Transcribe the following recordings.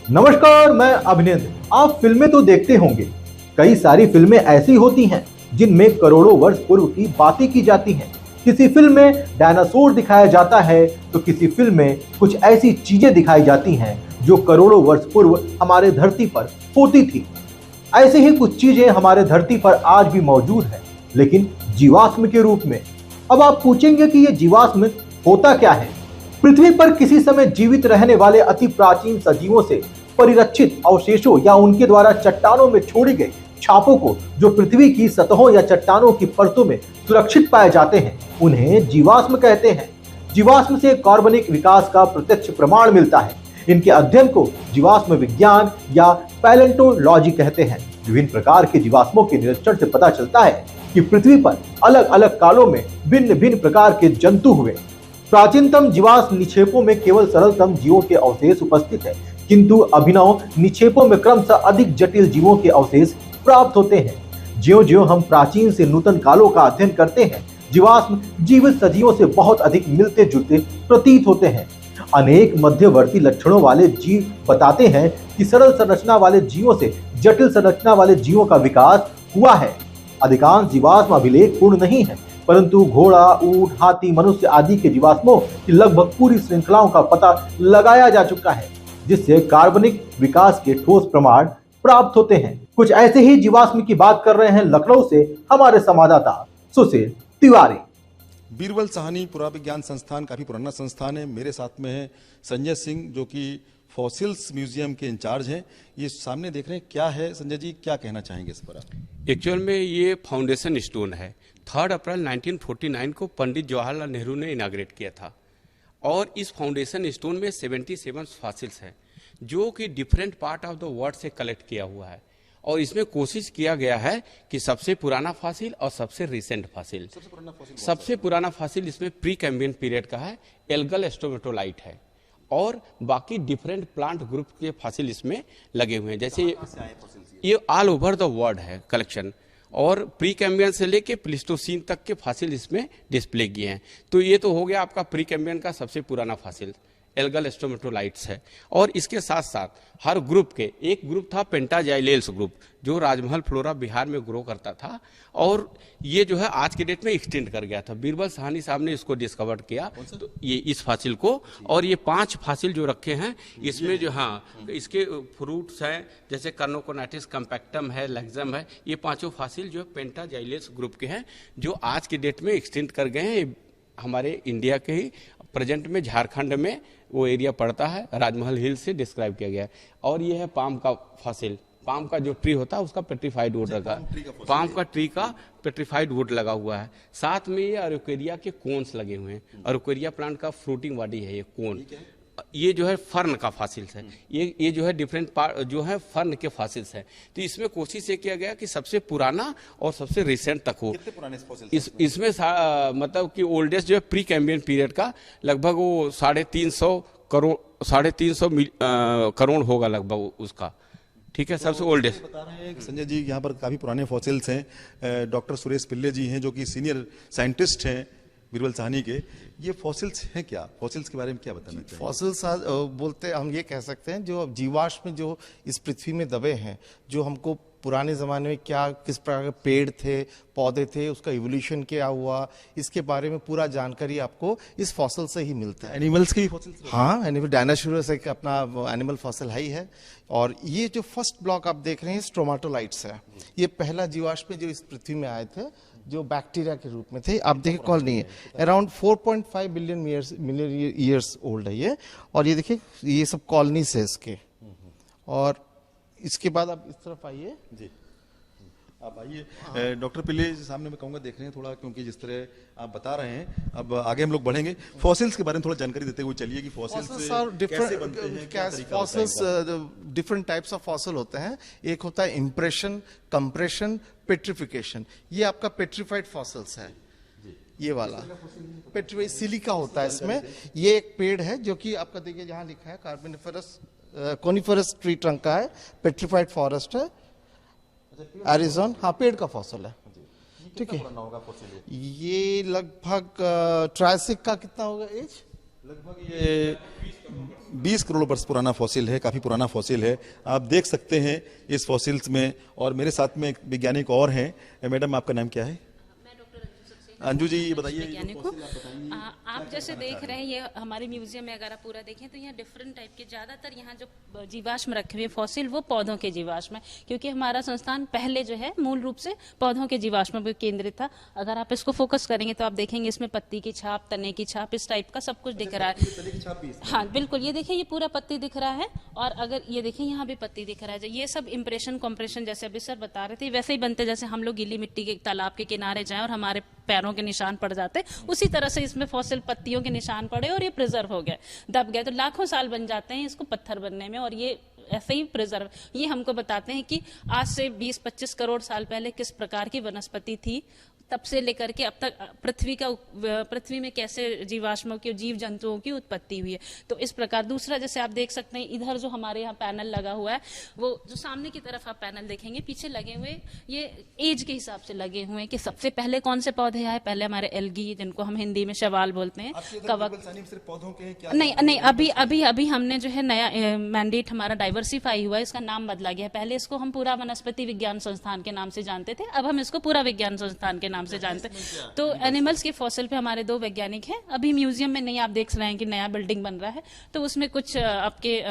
नमस्कार, मैं अभिनंदन। आप फिल्में तो देखते होंगे। कई सारी फिल्में ऐसी होती हैं जिनमें करोड़ों वर्ष पूर्व की बातें की जाती हैं। किसी फिल्म में डायनासोर दिखाया जाता है तो किसी फिल्म में कुछ ऐसी चीजें दिखाई जाती हैं जो करोड़ों वर्ष पूर्व हमारे धरती पर होती थी। ऐसे ही कुछ चीजें हमारे धरती पर आज भी मौजूद है, लेकिन जीवाश्म के रूप में। अब आप पूछेंगे कि यह जीवाश्म होता क्या है। पृथ्वी पर किसी समय जीवित रहने वाले अति प्राचीन सजीवों से परिरक्षित अवशेषों या उनके द्वारा चट्टानों में छोड़ी गई छापों को, जो पृथ्वी की सतहों या चट्टानों की परतों में सुरक्षित पाए जाते हैं, उन्हें जीवाश्म कहते हैं। जीवाश्म से कार्बनिक विकास का प्रत्यक्ष प्रमाण मिलता है। इनके अध्ययन को जीवाश्म विज्ञान या पैलेंटोलॉजी कहते हैं। विभिन्न प्रकार के जीवाश्मों के निरीक्षण से पता चलता है कि पृथ्वी पर अलग अलग कालों में भिन्न भिन्न प्रकार के जंतु हुए। प्राचीनतम जीवाश्म निक्षेपों में केवल सरलतम जीवों के अवशेष उपस्थित है, किंतु अभिनव निक्षेपों में क्रमशः अधिक जटिल जीवों के अवशेष प्राप्त होते हैं। ज्यों-ज्यों हम प्राचीन से नूतन कालों का अध्ययन करते हैं, जीवाश्म जीवित सजीवों से बहुत अधिक मिलते जुलते प्रतीत होते हैं। अनेक मध्यवर्ती लक्षणों वाले जीव बताते हैं कि सरल संरचना वाले जीवों से जटिल संरचना वाले जीवों का विकास हुआ है। अधिकांश जीवाश्म अभिलेख पूर्ण नहीं है, परंतु घोड़ा, ऊंट, हाथी, मनुष्य आदि के जीवाश्मों की लगभग पूरी श्रृंखलाओं का पता लगाया जा चुका है, जिससे कार्बनिक विकास के ठोस प्रमाण प्राप्त होते हैं। कुछ ऐसे ही जीवाश्म की बात कर रहे हैं लखनऊ से हमारे संवाददाता सुशील तिवारी। बीरबल साहनी पुराविज्ञान संस्थान काफी पुराना संस्थान है। मेरे साथ में है संजय सिंह, जो कि फॉसिल्स म्यूजियम के इंचार्ज हैं। ये सामने देख रहे हैं, क्या है संजय जी, क्या कहना चाहेंगे इस पर आप? एक्चुअल में ये फाउंडेशन स्टोन है। 3 अप्रैल 1949 को पंडित जवाहरलाल नेहरू ने इनाग्रेट किया था, और इस फाउंडेशन स्टोन में 77 फॉसिल्स हैं, जो कि different part of the world से कलेक्ट किया हुआ है। और इसमें कोशिश किया गया है कि सबसे पुराना फॉसिल और सबसे रिसेंट फॉसिल, सबसे पुराना फॉसिल इसमें प्री कैम्बियन पीरियड का है, एल्गल स्ट्रोमेटोलाइट है, और बाकी डिफरेंट प्लांट ग्रुप के फॉसिल इसमें लगे हुए हैं। जैसे ये ऑल ओवर द वर्ल्ड है कलेक्शन, और प्री कैम्बियन से लेके प्लिस्टोसीन तक के फॉसिल इसमें डिस्प्ले किए हैं। तो ये तो हो गया आपका प्री कैम्बियन का सबसे पुराना फॉसिल, एल्गल स्ट्रोमेटोलाइट्स है। और इसके साथ साथ हर ग्रुप के, एक ग्रुप था पेंटाजाइलेल्स ग्रुप, जो राजमहल फ्लोरा बिहार में ग्रो करता था, और ये जो है आज के डेट में एक्सटेंड कर गया था। बीरबल साहनी साहब ने इसको डिस्कवर किया, तो ये इस फॉसिल को, और ये 5 फॉसिल जो रखे हैं इसमें जो, हाँ, इसके फ्रूट्स हैं, जैसे कर्नोकोनाइटिस कम्पैक्टम है, लेक्सम है। ये 5 फॉसिल जो पेंटाजाइलेल्स ग्रुप के हैं, जो आज के डेट में एक्सटेंड कर गए हैं। हमारे इंडिया के ही प्रेजेंट में झारखंड में वो एरिया पड़ता है, राजमहल हिल से डिस्क्राइब किया गया है। और ये है पाम का फॉसिल, पाम का जो ट्री होता है उसका पेट्रीफाइड वुड लगा, पाम का ट्री का पेट्रीफाइड वुड लगा हुआ है। साथ में ये अरुकेरिया के कोन्स लगे हुए हैं। अरुकेरिया प्लांट का फ्रूटिंग बॉडी है ये कोन। ये जो है फर्न का फॉसिल्स है, ये जो है डिफरेंट पार्ट जो है फर्न के फॉसिल्स है। तो इसमें कोशिश ये किया गया कि सबसे पुराना और सबसे रिसेंट तक हो। कितने पुराने इसमें मतलब कि ओल्डेस्ट जो है प्री कैम्बियन पीरियड का लगभग वो 350 करोड़ होगा लगभग उसका। ठीक है, सबसे ओल्डेस्ट बता रहे हैं संजय जी, यहाँ पर काफी पुराने फॉसिल्स हैं। डॉक्टर सुरेश पिल्ले जी हैं, जो कि सीनियर साइंटिस्ट हैं बीरबल साहनी के। ये फॉसिल्स हैं क्या? फॉसिल्स के बारे में क्या बताना चाहिए? फॉसिल्स बोलते हम ये कह सकते हैं, जो जीवाश्म जो इस पृथ्वी में दबे हैं, जो हमको पुराने ज़माने में क्या किस प्रकार के पेड़ थे, पौधे थे, उसका इवोल्यूशन क्या हुआ, इसके बारे में पूरा जानकारी आपको इस फॉसिल से ही मिलता है। एनिमल्स के भी फॉसिल्स? हाँ, एनिमल डायनासोरस एक अपना एनिमल फॉसिल है ही है। और ये जो फर्स्ट ब्लॉक आप देख रहे हैं स्ट्रोमाटोलाइट्स है। ये पहला जीवाश्म जो इस पृथ्वी में आए थे, जो बैक्टीरिया के रूप में थे। आप देखिए कॉलोनी है, अराउंड 4.5 बिलियन ईयर्स ओल्ड है ये। और ये देखिए, ये सब कॉलोनीज है इसके। और इसके बाद आप इस तरफ आइए जी, आप आइए। डॉक्टर पिल्ले सामने मैं कहूँगा देख रहे हैं थोड़ा, क्योंकि जिस तरह आप बता रहे हैं, अब आगे हम लोग बढ़ेंगे। फॉसिल्स के बारे में थोड़ा जानकारी देते हुए चलिए कि फॉसिल्स कैसे बनते हैं, क्या तरीका होता है? Fossils different types of fossil होते हैं। एक होता है इम्प्रेशन, कंप्रेशन, पेट्रिफिकेशन। ये आपका पेट्रीफाइड फॉसिल्स है। ये वाला पेट्रीफाइड सिलिका होता है इसमें। ये एक पेड़ है जो कि आपका देखिए जहाँ लिखा है कार्बोनिफरस कोनिफरस ट्री ट्रंक का है, पेट्रीफाइड फॉरेस्ट है, एरिजोन। हाँ, पेड़ का फॉसिल है। ठीक है, ये लगभग ट्रायसिक का कितना होगा एज? लगभग ये 20 करोड़ वर्ष पुराना फॉसिल है, काफी पुराना फॉसिल है। आप देख सकते हैं इस फॉसिल्स में। और मेरे साथ में एक वैज्ञानिक और हैं। मैडम, आपका नाम क्या है? अंजू जी, ये बताइए, वैज्ञानिक को आप जैसे देख रहे हैं, ये हमारे म्यूजियम में अगर आप पूरा देखें तो यहाँ डिफरेंट टाइप के, ज्यादातर यहाँ जो जीवाश्म रखे हुए फॉसिल वो पौधों के जीवाश्म है, क्योंकि हमारा संस्थान पहले जो है मूल रूप से पौधों के जीवाश्म पर केंद्रित था। अगर आप इसको फोकस करेंगे तो आप देखेंगे इसमें पत्ती की छाप, तने की छाप, इस टाइप का सब कुछ दिख रहा है। हाँ बिल्कुल, ये देखिए, ये पूरा पत्ती दिख रहा है, और अगर ये देखें यहाँ भी पत्ती दिख रहा है। ये सब इंप्रेशन कॉम्प्रेशन जैसे अभी सर बता रहे थे वैसे ही बनते, जैसे हम लोग गीली मिट्टी के तालाब के किनारे जाएं और हमारे पैरों के निशान पड़ जाते, उसी तरह से इसमें फॉसिल पत्तियों के निशान पड़े और ये प्रिजर्व हो गए, दब गए। तो लाखों साल बन जाते हैं इसको पत्थर बनने में, और ये ऐसे ही प्रिजर्व। ये हमको बताते हैं कि आज से 20-25 करोड़ साल पहले किस प्रकार की वनस्पति थी, तब से लेकर के अब तक पृथ्वी में कैसे जीवाश्मों की, जीव जंतुओं की उत्पत्ति हुई है। तो इस प्रकार दूसरा, जैसे आप देख सकते हैं इधर जो हमारे यहाँ पैनल लगा हुआ है, वो जो सामने की तरफ आप पैनल देखेंगे पीछे लगे हुए, ये एज के हिसाब से लगे हुए हैं कि सबसे पहले कौन से पौधे आए। पहले हमारे एल्गी, जिनको हम हिंदी में शैवाल बोलते हैं, कवक। पौधों के क्या? नहीं, अभी हमने जो है नया मैंडेट हमारा डाइवर्सिफाई हुआ है, इसका नाम बदला गया है। पहले इसको हम पूरा वनस्पति विज्ञान संस्थान के नाम से जानते थे, अब हम इसको पूरा विज्ञान संस्थान के नाम से जानते हैं। तो एनिमल्स के फॉसिल पे हमारे 2 वैज्ञानिक हैं। अभी म्यूजियम में नहीं, आप देख रहे हैं कि नया बिल्डिंग बन रहा है, तो उसमें कुछ आपके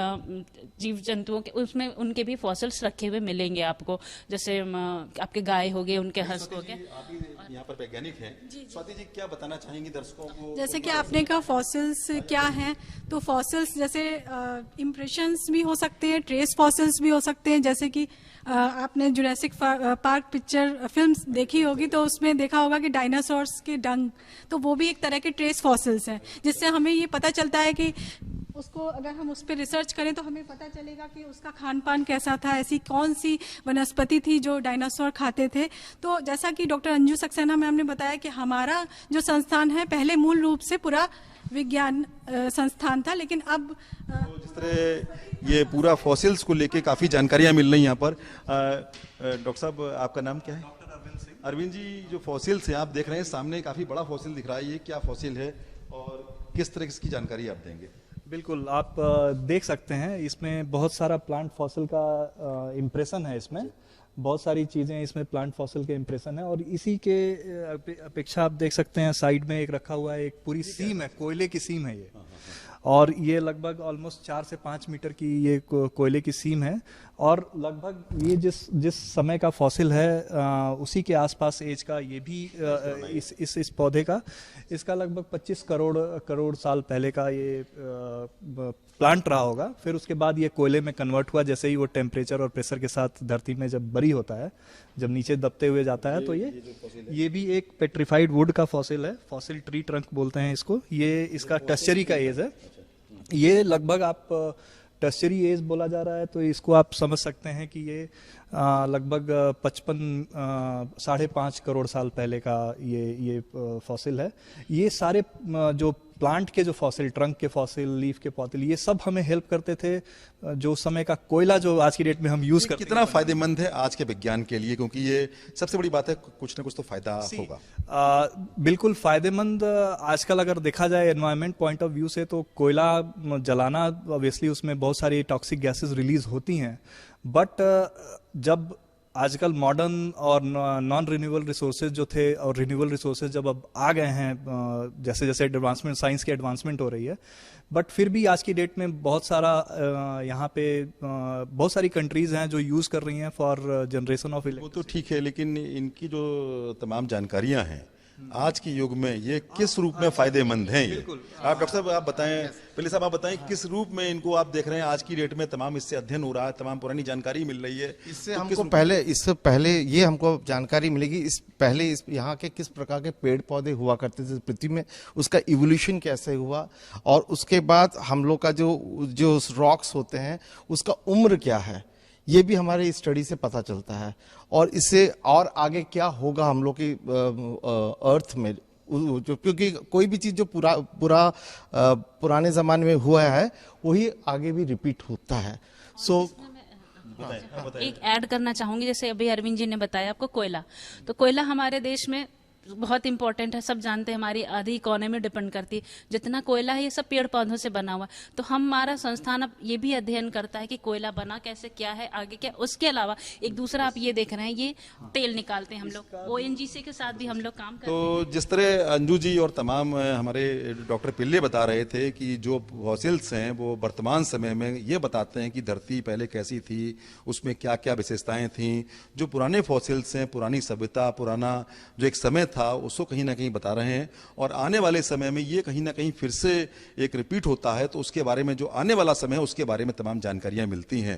जीव जंतुओं के, उसमें उनके भी फॉसिल्स रखे हुए मिलेंगे आपको, जैसे आपके गाय हो गए, उनके हंस हो गए। यहाँ पर वैज्ञानिक हैं। स्वाति जी, क्या बताना चाहेंगी दर्शकों को? जैसे कि आपने कहा फॉसिल्स क्या हैं, तो फॉसिल्स जैसे इम्प्रेशंस भी हो सकते हैं, ट्रेस फॉसिल्स भी हो सकते हैं। जैसे कि आपने जुरासिक पार्क पिक्चर फिल्म देखी होगी, तो उसमें देखा होगा कि डायनासोर्स के डंग, तो वो भी एक तरह के ट्रेस फॉसिल्स हैं, जिससे हमें ये पता चलता है कि उसको अगर हम उस पर रिसर्च करें तो हमें पता चलेगा कि उसका खान पान कैसा था, ऐसी कौन सी वनस्पति थी जो डायनासोर खाते थे। तो जैसा कि डॉक्टर अंजू सक्सेना मैम ने बताया कि हमारा जो संस्थान है पहले मूल रूप से पूरा विज्ञान संस्थान था, लेकिन अब तो जिस तरह ये पूरा फॉसिल्स को लेके काफी जानकारियां मिल रही यहाँ पर। डॉक्टर साहब, आपका नाम क्या है? डॉक्टर अरविंद सिंह। अरविंद जी, जो फॉसिल्स हैं आप देख रहे हैं सामने, काफी बड़ा फॉसिल दिख रहा है, ये क्या फॉसिल है और किस तरह की जानकारी आप देंगे? बिल्कुल, आप देख सकते हैं इसमें बहुत सारा प्लांट फॉसिल का इम्प्रेशन है। इसमें बहुत सारी चीज़ें, इसमें प्लांट फॉसिल के इम्प्रेशन है। और इसी के अपेक्षा आप देख सकते हैं साइड में एक रखा हुआ है, एक पूरी सीम है, कोयले की सीम है ये। और ये लगभग ऑलमोस्ट 4 से 5 मीटर की ये कोयले की सीम है। और लगभग ये जिस समय का फॉसिल है उसी के आसपास एज का ये भी इस पौधे का, इसका लगभग 25 करोड़ साल पहले का ये प्लांट रहा होगा। फिर उसके बाद ये कोयले में कन्वर्ट हुआ, जैसे ही वो टेम्परेचर और प्रेशर के साथ धरती में जब बरी होता है, जब नीचे दबते हुए जाता है, तो ये भी एक पेट्रिफाइड वुड का फॉसिल है। फॉसिल ट्री ट्रंक बोलते हैं इसको। ये इसका टर्शियरी का एज है। ये लगभग आप टर्शियरी एज बोला जा रहा है, तो इसको आप समझ सकते हैं कि ये लगभग 55-5.5 करोड़ साल पहले का ये फॉसिल है। ये सारे जो प्लांट के जो फॉसिल, ट्रंक के फॉसिल, लीफ के फॉसिल, ये सब हमें हेल्प करते थे जो समय का कोयला जो आज की डेट में हम यूज करते हैं। कितना फायदेमंद है आज के विज्ञान के लिए, क्योंकि ये सबसे बड़ी बात है, कुछ ना कुछ तो फायदा होगा। बिल्कुल फायदेमंद। आजकल अगर देखा जाए एनवायरमेंट पॉइंट ऑफ व्यू से, तो कोयला जलाना ऑब्वियसली उसमें बहुत सारी टॉक्सिक गैसेस रिलीज होती हैं। बट जब आजकल मॉडर्न और नॉन रिन्यूएबल रिसोर्सेज जो थे और रिन्यूएबल रिसोर्सेज जब अब आ गए हैं, जैसे जैसे एडवांसमेंट, साइंस की एडवांसमेंट हो रही है, बट फिर भी आज की डेट में बहुत सारा यहाँ पे बहुत सारी कंट्रीज हैं जो यूज कर रही हैं फॉर जनरेशन ऑफ इलेक्ट्रिसिटी। वो तो ठीक है, लेकिन इनकी जो तमाम जानकारियां हैं आज के युग में, ये किस रूप में फायदेमंद हैं? ये आप डॉक्टर साहब आप बताएं, पहले साहब आप बताएं किस रूप में इनको आप देख रहे हैं आज की डेट में, तमाम इससे अध्ययन हो रहा है, तमाम पुरानी जानकारी मिल रही है। इससे हमको इससे पहले ये हमको जानकारी मिलेगी, इस यहाँ के किस प्रकार के पेड़ पौधे हुआ करते थे पृथ्वी में, उसका इवोल्यूशन कैसे हुआ, और उसके बाद हम लोग का जो रॉक्स होते हैं उसका उम्र क्या है, ये भी हमारे स्टडी से पता चलता है। और इससे और आगे क्या होगा हम लोग की अर्थ में, जो क्योंकि कोई भी चीज जो पुराने जमाने में हुआ है वही आगे भी रिपीट होता है। सो एक ऐड करना चाहूंगी, जैसे अभी अरविंद जी ने बताया आपको कोयला, तो कोयला हमारे देश में बहुत इंपॉर्टेंट है। सब जानते हैं हमारी आधी इकोनॉमी डिपेंड करती है, जितना कोयला है ये सब पेड़ पौधों से बना हुआ है। तो हमारा संस्थान अब ये भी अध्ययन करता है कि कोयला बना कैसे, क्या है आगे क्या। उसके अलावा एक दूसरा आप ये देख रहे हैं, ये तेल निकालते हैं हम लोग, ओएनजीसी के साथ भी हम लोग काम करते हैं। तो जिस तरह अंजू जी और तमाम हमारे डॉक्टर पिल्ले बता रहे थे कि जो फॉसिल्स हैं वो वर्तमान समय में ये बताते हैं कि धरती पहले कैसी थी, उसमें क्या क्या विशेषताएं थीं। जो पुराने फॉसिल्स हैं, पुरानी सभ्यता, पुराना जो एक समय था उसको कहीं ना कहीं बता रहे हैं, और आने वाले समय में ये कहीं ना कहीं फिर से एक रिपीट होता है, तो उसके बारे में जो आने वाला समय है उसके बारे में तमाम जानकारियां मिलती हैं।